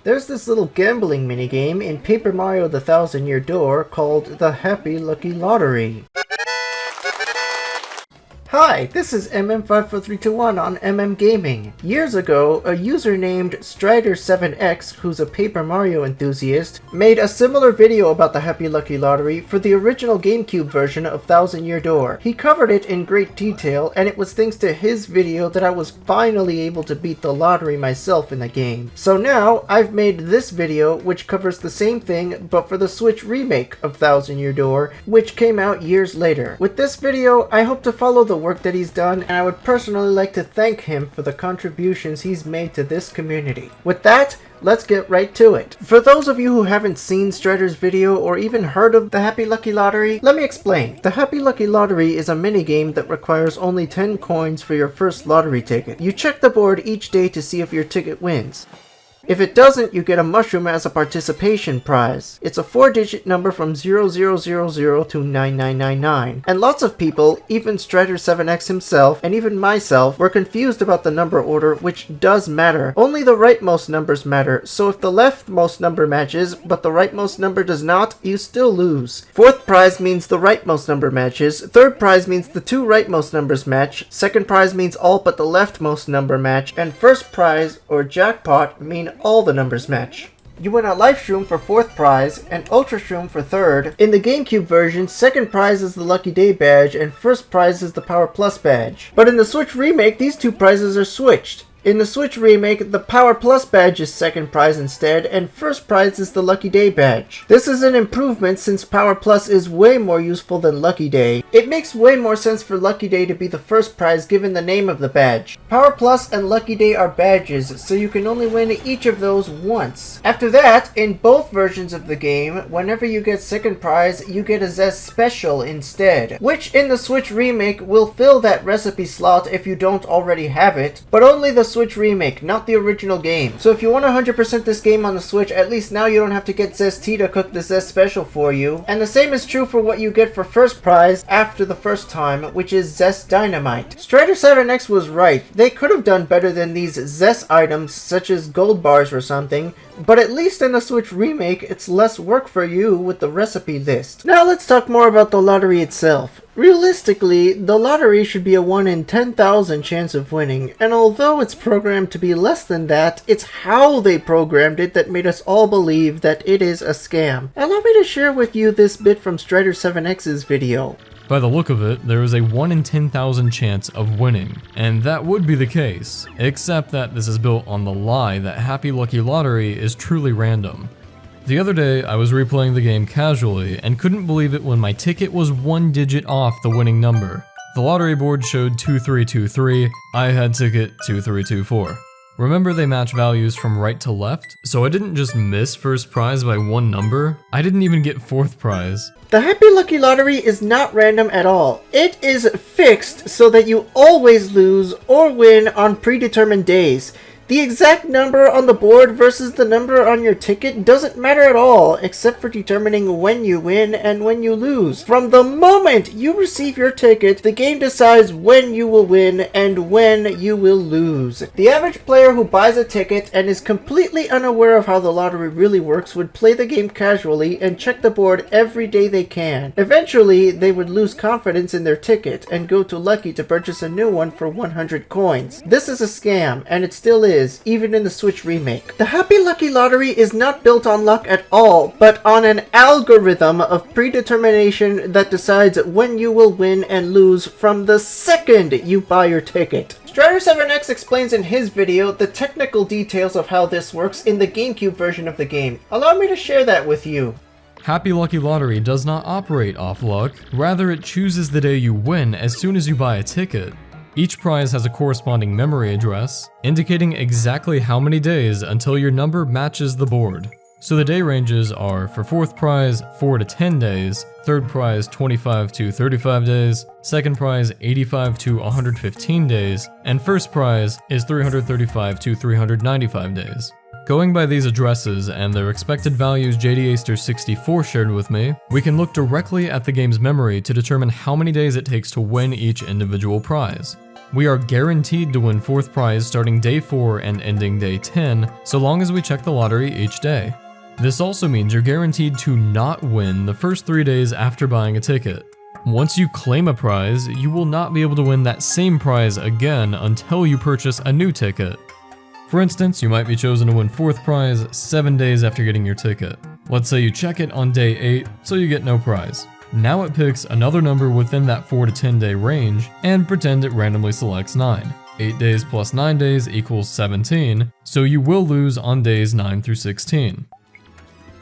There's this little gambling minigame in Paper Mario: The Thousand Year Door called the Happy Lucky Lottery. Hi, this is MM54321 on MM Gaming. Years ago, a user named Strider7X, who's a Paper Mario enthusiast, made a similar video about the Happy Lucky Lottery for the original GameCube version of Thousand Year Door. He covered it in great detail, and it was thanks to his video that I was finally able to beat the lottery myself in the game. So now, I've made this video, which covers the same thing, but for the Switch remake of Thousand Year Door, which came out years later. With this video, I hope to follow the work that he's done, and I would personally like to thank him for the contributions he's made to this community. With that, let's get right to it. For those of you who haven't seen Strider's video or even heard of the Happy Lucky Lottery, let me explain. The Happy Lucky Lottery is a minigame that requires only 10 coins for your first lottery ticket. You check the board each day to see if your ticket wins. If it doesn't, you get a mushroom as a participation prize. It's a 4-digit number from 0000 to 9999. And lots of people, even Strider7X himself, and even myself, were confused about the number order, which does matter. Only the rightmost numbers matter, so if the leftmost number matches, but the rightmost number does not, you still lose. Fourth prize means the rightmost number matches, third prize means the two rightmost numbers match, second prize means all but the leftmost number match, and first prize, or jackpot, mean all the numbers match. You win a Life Shroom for 4th prize, and Ultra Shroom for 3rd. In the GameCube version, 2nd prize is the Lucky Day badge, and 1st prize is the Power Plus badge. But in the Switch remake, these two prizes are switched. In the Switch remake, the Power Plus badge is 2nd prize instead, and 1st prize is the Lucky Day badge. This is an improvement since Power Plus is way more useful than Lucky Day. It makes way more sense for Lucky Day to be the 1st prize given the name of the badge. Power Plus and Lucky Day are badges, so you can only win each of those once. After that, in both versions of the game, whenever you get 2nd prize, you get a Zest Special instead, which in the Switch remake will fill that recipe slot if you don't already have it, but only the Switch remake, not the original game. So if you want 100% this game on the Switch, at least now you don't have to get Zest Tea to cook the Zest Special for you. And the same is true for what you get for first prize after the first time, which is Zest Dynamite. Strider7X was right. They could have done better than these Zest items such as gold bars or something, but at least in the Switch remake, it's less work for you with the recipe list. Now let's talk more about the lottery itself. Realistically, the lottery should be a 1 in 10,000 chance of winning, and although it's programmed to be less than that, it's how they programmed it that made us all believe that it is a scam. Allow me to share with you this bit from Strider7X's video. By the look of it, there is a 1 in 10,000 chance of winning, and that would be the case, except that this is built on the lie that Happy Lucky Lottery is truly random. The other day, I was replaying the game casually and couldn't believe it when my ticket was 1 digit off the winning number. The lottery board showed 2323, I had ticket 2324. Remember they match values from right to left? So I didn't just miss first prize by 1 number, I didn't even get 4th prize. The Happy Lucky Lottery is not random at all. It is fixed so that you always lose or win on predetermined days. The exact number on the board versus the number on your ticket doesn't matter at all, except for determining when you win and when you lose. From the moment you receive your ticket, the game decides when you will win and when you will lose. The average player who buys a ticket and is completely unaware of how the lottery really works would play the game casually and check the board every day they can. Eventually, they would lose confidence in their ticket and go to Lucky to purchase a new one for 100 coins. This is a scam, and it still is, even in the Switch remake. The Happy Lucky Lottery is not built on luck at all, but on an algorithm of predetermination that decides when you will win and lose from the second you buy your ticket. Strider7X explains in his video the technical details of how this works in the GameCube version of the game. Allow me to share that with you. Happy Lucky Lottery does not operate off luck, rather it chooses the day you win as soon as you buy a ticket. Each prize has a corresponding memory address, indicating exactly how many days until your number matches the board. So the day ranges are for 4th prize 4 to 10 days, 3rd prize 25 to 35 days, 2nd prize 85 to 115 days, and 1st prize is 335 to 395 days. Going by these addresses and their expected values JDAster64 shared with me, we can look directly at the game's memory to determine how many days it takes to win each individual prize. We are guaranteed to win 4th prize starting day 4 and ending day 10, so long as we check the lottery each day. This also means you're guaranteed to not win the first 3 days after buying a ticket. Once you claim a prize, you will not be able to win that same prize again until you purchase a new ticket. For instance, you might be chosen to win 4th prize 7 days after getting your ticket. Let's say you check it on day 8, so you get no prize. Now it picks another number within that 4 to 10 day range, and pretend it randomly selects 9. 8 days plus 9 days equals 17, so you will lose on days 9 through 16.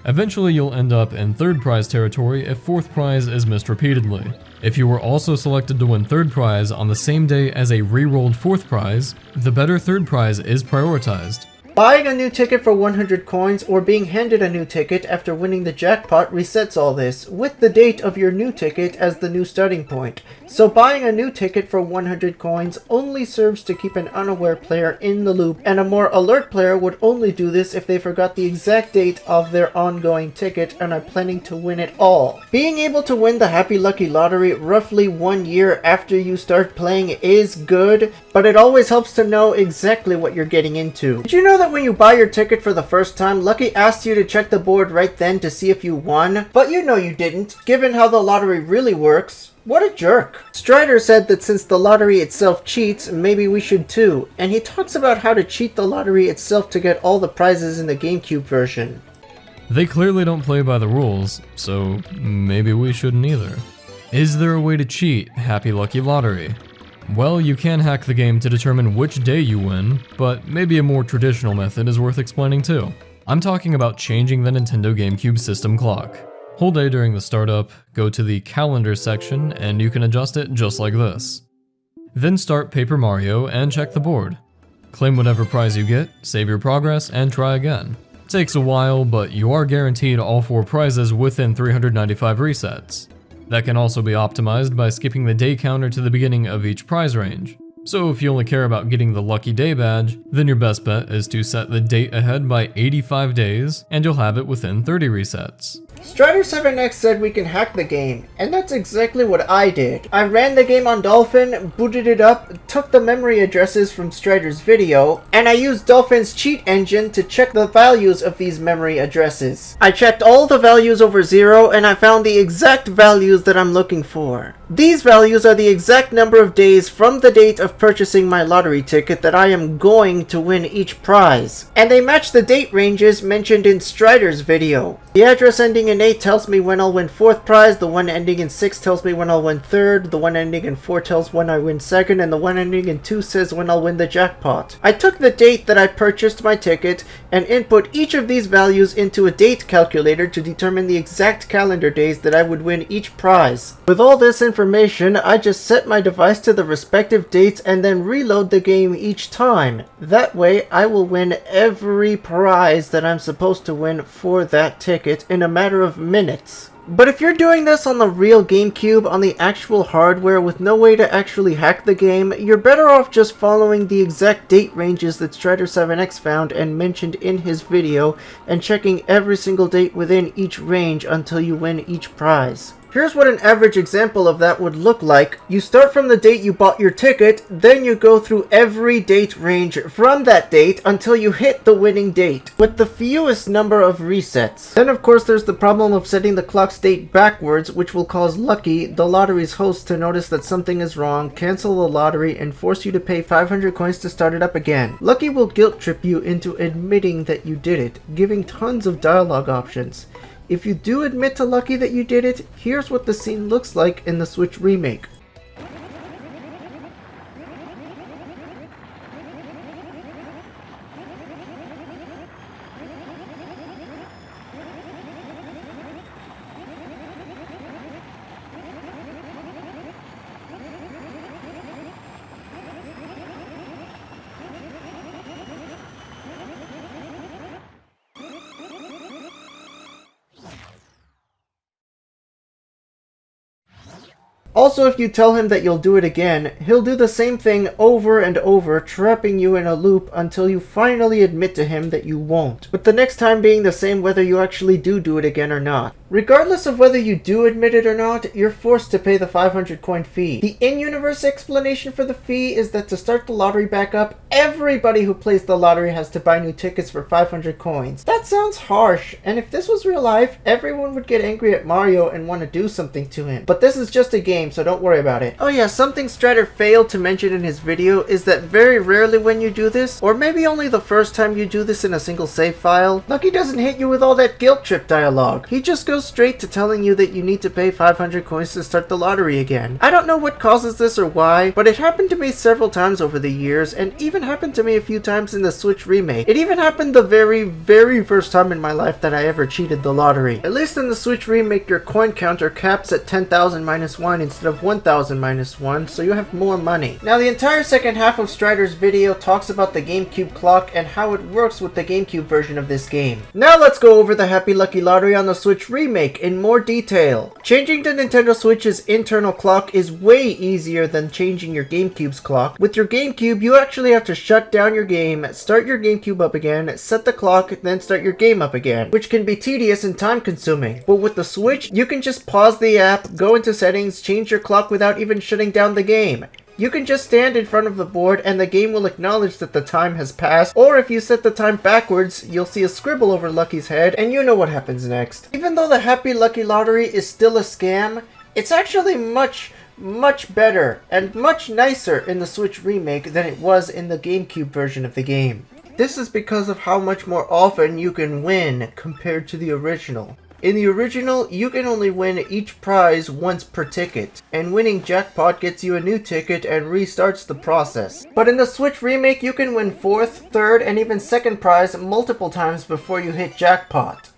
Eventually you'll end up in 3rd prize territory if 4th prize is missed repeatedly. If you were also selected to win 3rd prize on the same day as a re-rolled 4th prize, the better 3rd prize is prioritized. Buying a new ticket for 100 coins or being handed a new ticket after winning the jackpot resets all this, with the date of your new ticket as the new starting point. So buying a new ticket for 100 coins only serves to keep an unaware player in the loop, and a more alert player would only do this if they forgot the exact date of their ongoing ticket and are planning to win it all. Being able to win the Happy Lucky Lottery roughly 1 year after you start playing is good, but it always helps to know exactly what you're getting into. Did you know that when you buy your ticket for the first time, Lucky asks you to check the board right then to see if you won? But you know you didn't, given how the lottery really works. What a jerk. Strider said that since the lottery itself cheats, maybe we should too, and he talks about how to cheat the lottery itself to get all the prizes in the GameCube version. They clearly don't play by the rules, so maybe we shouldn't either. Is there a way to cheat Happy Lucky Lottery? Well, you can hack the game to determine which day you win, but maybe a more traditional method is worth explaining too. I'm talking about changing the Nintendo GameCube system clock. Hold A during the startup, go to the calendar section, and you can adjust it just like this. Then start Paper Mario and check the board. Claim whatever prize you get, save your progress, and try again. Takes a while, but you are guaranteed all 4 prizes within 395 resets. That can also be optimized by skipping the day counter to the beginning of each prize range. So if you only care about getting the Lucky Day badge, then your best bet is to set the date ahead by 85 days, and you'll have it within 30 resets. Strider7X said we can hack the game, and that's exactly what I did. I ran the game on Dolphin, booted it up, took the memory addresses from Strider's video, and I used Dolphin's cheat engine to check the values of these memory addresses. I checked all the values over 0, and I found the exact values that I'm looking for. These values are the exact number of days from the date of purchasing my lottery ticket that I am going to win each prize, and they match the date ranges mentioned in Strider's video. The address ending in 8 tells me when I'll win 4th prize, the one ending in 6 tells me when I'll win 3rd, the one ending in 4 tells when I win 2nd, and the one ending in 2 says when I'll win the jackpot. I took the date that I purchased my ticket and input each of these values into a date calculator to determine the exact calendar days that I would win each prize. With all this information, I just set my device to the respective dates and then reload the game each time. That way, I will win every prize that I'm supposed to win for that ticket in a matter of minutes. But if you're doing this on the real GameCube, on the actual hardware with no way to actually hack the game, you're better off just following the exact date ranges that Strider7X found and mentioned in his video, and checking every single date within each range until you win each prize. Here's what an average example of that would look like. You start from the date you bought your ticket, then you go through every date range from that date until you hit the winning date, with the fewest number of resets. Then of course there's the problem of setting the clock's date backwards, which will cause Lucky, the lottery's host, to notice that something is wrong, cancel the lottery, and force you to pay 500 coins to start it up again. Lucky will guilt trip you into admitting that you did it, giving tons of dialogue options. If you do admit to Lucky that you did it, here's what the scene looks like in the Switch remake. Also, if you tell him that you'll do it again, he'll do the same thing over and over, trapping you in a loop until you finally admit to him that you won't, with the next time being the same whether you actually do it again or not. Regardless of whether you do admit it or not, you're forced to pay the 500 coin fee. The in-universe explanation for the fee is that to start the lottery back up, everybody who plays the lottery has to buy new tickets for 500 coins. That sounds harsh, and if this was real life, everyone would get angry at Mario and want to do something to him. But this is just a game, so don't worry about it. Oh yeah, something Strider failed to mention in his video is that very rarely when you do this, or maybe only the first time you do this in a single save file, Lucky doesn't hit you with all that guilt trip dialogue. He just goes straight to telling you that you need to pay 500 coins to start the lottery again. I don't know what causes this or why, but it happened to me several times over the years, and even happened to me a few times in the Switch remake. It even happened the very first time in my life that I ever cheated the lottery. At least in the Switch remake, your coin counter caps at 10,000 minus 1 instead of 1,000 minus 1, so you have more money. Now the entire second half of Strider's video talks about the GameCube clock and how it works with the GameCube version of this game. Now let's go over the Happy Lucky Lottery on the Switch remake in more detail. Changing the Nintendo Switch's internal clock is way easier than changing your GameCube's clock. With your GameCube, you actually have to shut down your game, start your GameCube up again, set the clock, then start your game up again, which can be tedious and time consuming. But with the Switch, you can just pause the app, go into settings, change your clock without even shutting down the game. You can just stand in front of the board and the game will acknowledge that the time has passed, or if you set the time backwards, you'll see a scribble over Lucky's head and you know what happens next. Even though the Happy Lucky Lottery is still a scam, it's actually much better and much nicer in the Switch remake than it was in the GameCube version of the game. This is because of how much more often you can win compared to the original. In the original, you can only win each prize once per ticket, and winning jackpot gets you a new ticket and restarts the process. But in the Switch remake, you can win 4th, 3rd, and even 2nd prize multiple times before you hit jackpot.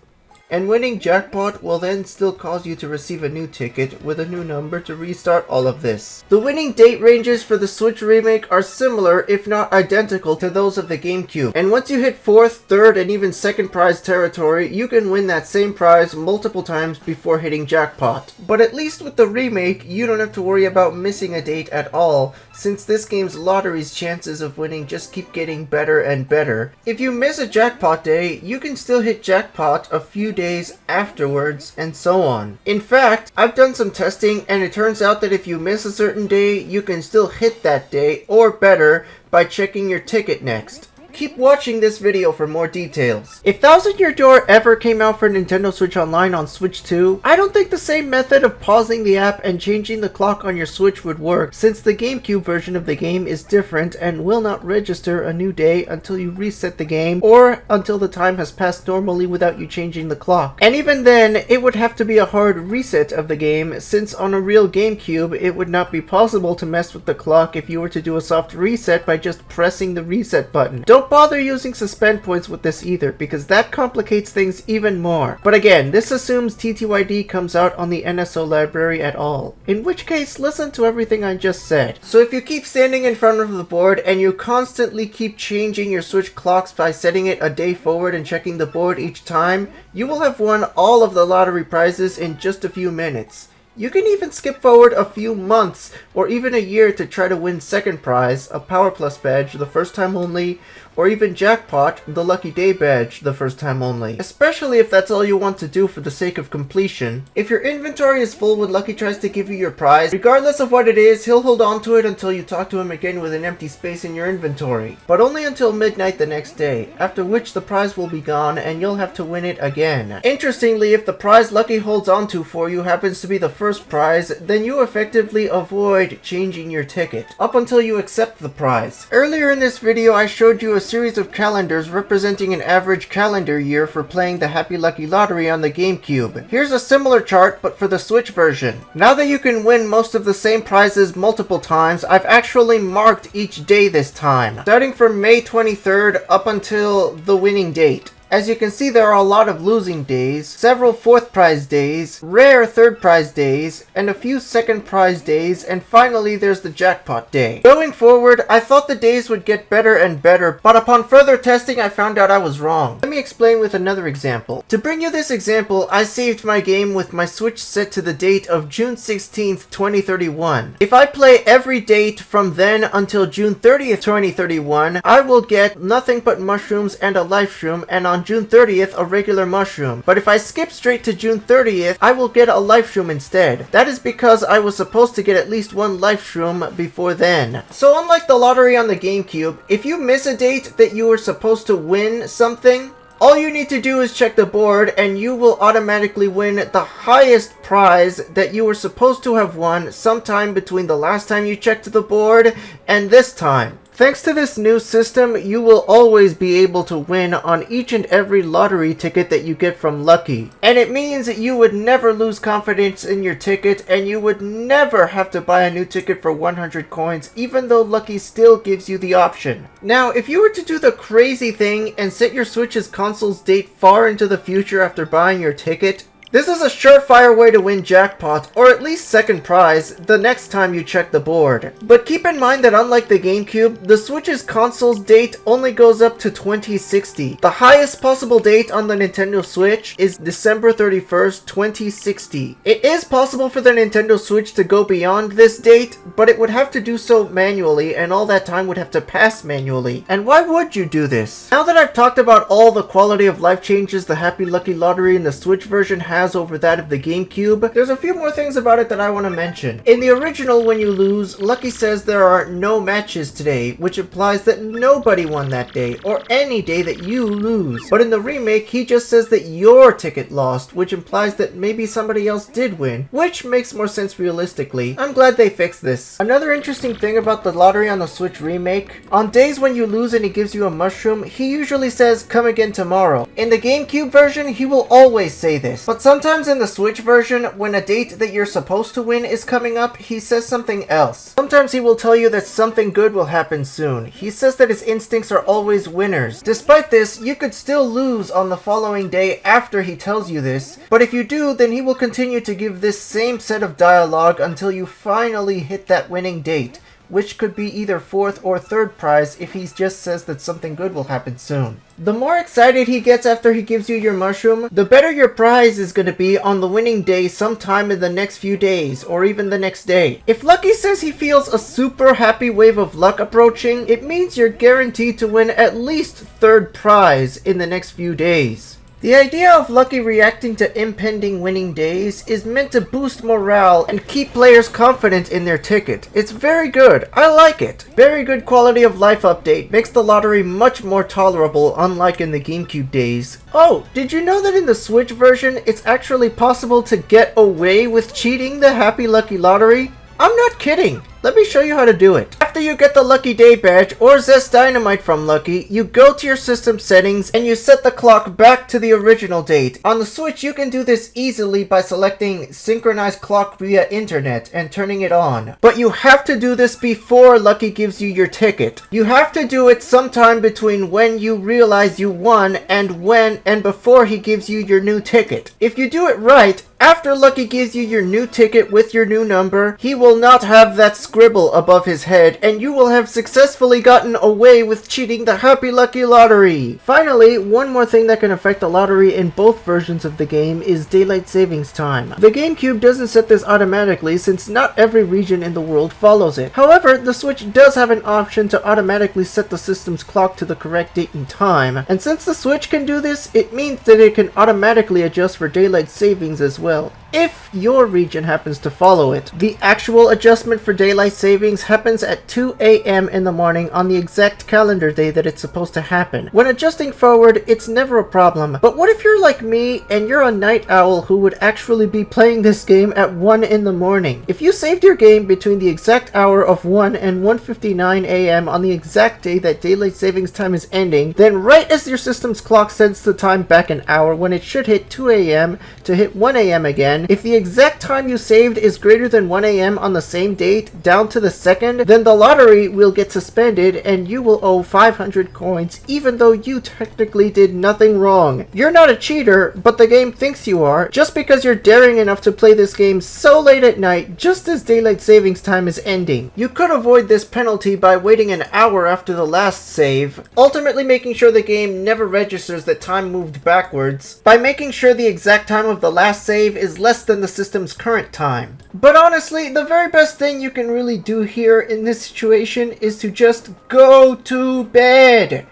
And winning jackpot will then still cause you to receive a new ticket with a new number to restart all of this. The winning date ranges for the Switch remake are similar, if not identical, to those of the GameCube. And once you hit 4th, 3rd, and even 2nd prize territory, you can win that same prize multiple times before hitting jackpot. But at least with the remake, you don't have to worry about missing a date at all, since this game's lottery's chances of winning just keep getting better and better. If you miss a jackpot day, you can still hit jackpot a few days afterwards, and so on. In fact, I've done some testing and it turns out that if you miss a certain day, you can still hit that day, or better, by checking your ticket next. Keep watching this video for more details. If Thousand Year Door ever came out for Nintendo Switch Online on Switch 2, I don't think the same method of pausing the app and changing the clock on your Switch would work, since the GameCube version of the game is different and will not register a new day until you reset the game, or until the time has passed normally without you changing the clock. And even then, it would have to be a hard reset of the game, since on a real GameCube, it would not be possible to mess with the clock if you were to do a soft reset by just pressing the reset button. Don't bother using suspend points with this either, because that complicates things even more. But again, this assumes TTYD comes out on the NSO library at all, in which case listen to everything I just said. So if you keep standing in front of the board and you constantly keep changing your Switch clocks by setting it a day forward and checking the board each time, you will have won all of the lottery prizes in just a few minutes. You can even skip forward a few months or even a year to try to win second prize, a Power Plus badge the first time only, or even jackpot, the Lucky Day badge the first time only. Especially if that's all you want to do for the sake of completion. If your inventory is full when Lucky tries to give you your prize, regardless of what it is, he'll hold on to it until you talk to him again with an empty space in your inventory. But only until midnight the next day, after which the prize will be gone and you'll have to win it again. Interestingly, if the prize Lucky holds on to for you happens to be the first prize, then you effectively avoid changing your ticket, up until you accept the prize. Earlier in this video I showed you a series of calendars representing an average calendar year for playing the Happy Lucky Lottery on the GameCube. Here's a similar chart, but for the Switch version. Now that you can win most of the same prizes multiple times, I've actually marked each day this time, starting from May 23rd up until the winning date. As you can see, there are a lot of losing days, several fourth prize days, rare third prize days, and a few second prize days, and finally there's the jackpot day. Going forward, I thought the days would get better and better, but upon further testing I found out I was wrong. Let me explain with another example. To bring you this example, I saved my game with my Switch set to the date of June 16th, 2031. If I play every date from then until June 30th, 2031, I will get nothing but mushrooms and a life shroom, and on June 30th a regular mushroom, but if I skip straight to June 30th, I will get a life shroom instead. That is because I was supposed to get at least one life shroom before then. So unlike the lottery on the GameCube, if you miss a date that you were supposed to win something, all you need to do is check the board and you will automatically win the highest prize that you were supposed to have won sometime between the last time you checked the board and this time. Thanks to this new system, you will always be able to win on each and every lottery ticket that you get from Lucky. And it means that you would never lose confidence in your ticket and you would never have to buy a new ticket for 100 coins, even though Lucky still gives you the option. Now, if you were to do the crazy thing and set your Switch's console's date far into the future after buying your ticket, this is a surefire way to win jackpot, or at least second prize, the next time you check the board. But keep in mind that unlike the GameCube, the Switch's console's date only goes up to 2060. The highest possible date on the Nintendo Switch is December 31st, 2060. It is possible for the Nintendo Switch to go beyond this date, but it would have to do so manually, and all that time would have to pass manually. And why would you do this? Now that I've talked about all the quality of life changes the Happy Lucky Lottery in the Switch version has over that of the GameCube, there's a few more things about it that I want to mention. In the original, when you lose, Lucky says there are no matches today, which implies that nobody won that day, or any day that you lose. But in the remake, he just says that your ticket lost, which implies that maybe somebody else did win, which makes more sense realistically. I'm glad they fixed this. Another interesting thing about the lottery on the Switch remake, on days when you lose and he gives you a mushroom, he usually says, "Come again tomorrow." In the GameCube version, he will always say this, but sometimes in the Switch version, when a date that you're supposed to win is coming up, he says something else. Sometimes he will tell you that something good will happen soon. He says that his instincts are always winners. Despite this, you could still lose on the following day after he tells you this, but if you do, then he will continue to give this same set of dialogue until you finally hit that winning date, which could be either fourth or third prize if he just says that something good will happen soon. The more excited he gets after he gives you your mushroom, the better your prize is going to be on the winning day sometime in the next few days, or even the next day. If Lucky says he feels a super happy wave of luck approaching, it means you're guaranteed to win at least third prize in the next few days. The idea of Lucky reacting to impending winning days is meant to boost morale and keep players confident in their ticket. It's very good. I like it. Very good quality of life update. Makes the lottery much more tolerable, unlike in the GameCube days. Oh, did you know that in the Switch version, it's actually possible to get away with cheating the Happy Lucky Lottery? I'm not kidding. Let me show you how to do it. After you get the Lucky Day badge or Zest Dynamite from Lucky, you go to your system settings and you set the clock back to the original date. On the Switch, you can do this easily by selecting Synchronize Clock via Internet and turning it on. But you have to do this before Lucky gives you your ticket. You have to do it sometime between when you realize you won and before he gives you your new ticket. If you do it right, after Lucky gives you your new ticket with your new number, he will not have that scribble above his head, and you will have successfully gotten away with cheating the Happy Lucky Lottery. Finally, one more thing that can affect the lottery in both versions of the game is daylight savings time. The GameCube doesn't set this automatically since not every region in the world follows it. However, the Switch does have an option to automatically set the system's clock to the correct date and time, and since the Switch can do this, it means that it can automatically adjust for daylight savings as well, if your region happens to follow it. The actual adjustment for daylight savings happens at 2 a.m. in the morning on the exact calendar day that it's supposed to happen. When adjusting forward, it's never a problem, but what if you're like me and you're a night owl who would actually be playing this game at 1 in the morning? If you saved your game between the exact hour of 1 and 1:59 a.m. on the exact day that daylight savings time is ending, then right as your system's clock sets the time back an hour when it should hit 2 a.m. to hit 1 a.m. again, if the exact time you saved is greater than 1 a.m. on the same date down to the second, then the lottery will get suspended and you will owe 500 coins even though you technically did nothing wrong. You're not a cheater, but the game thinks you are, just because you're daring enough to play this game so late at night just as daylight savings time is ending. You could avoid this penalty by waiting an hour after the last save, ultimately making sure the game never registers that time moved backwards, by making sure the exact time of the last save is less than the system's current time. But honestly, the very best thing you can really do here in this situation is to just go to bed.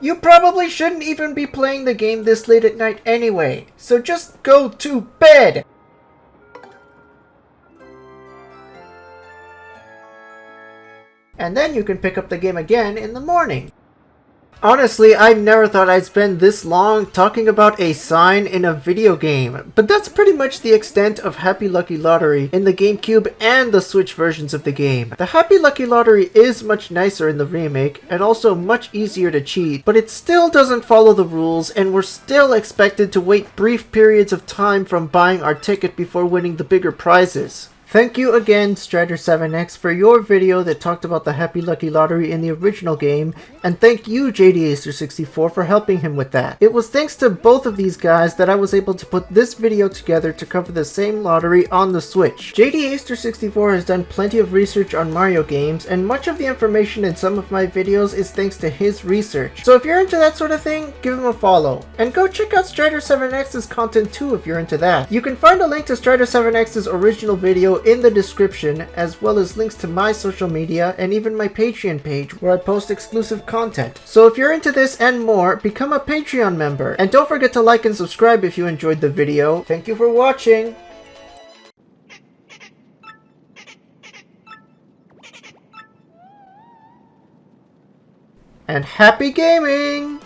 You probably shouldn't even be playing the game this late at night anyway, so just go to bed! And then you can pick up the game again in the morning. Honestly, I never thought I'd spend this long talking about a sign in a video game, but that's pretty much the extent of Happy Lucky Lottery in the GameCube and the Switch versions of the game. The Happy Lucky Lottery is much nicer in the remake, and also much easier to cheat, but it still doesn't follow the rules, and we're still expected to wait brief periods of time from buying our ticket before winning the bigger prizes. Thank you again, Strider7X, for your video that talked about the Happy Lucky Lottery in the original game, and thank you, JDAcer64, for helping him with that. It was thanks to both of these guys that I was able to put this video together to cover the same lottery on the Switch. JDAcer64 has done plenty of research on Mario games, and much of the information in some of my videos is thanks to his research. So if you're into that sort of thing, give him a follow. And go check out Strider7X's content too if you're into that. You can find a link to Strider7X's original video in the description, as well as links to my social media and even my Patreon page where I post exclusive content. So if you're into this and more, become a Patreon member. And don't forget to like and subscribe if you enjoyed the video. Thank you for watching! And happy gaming!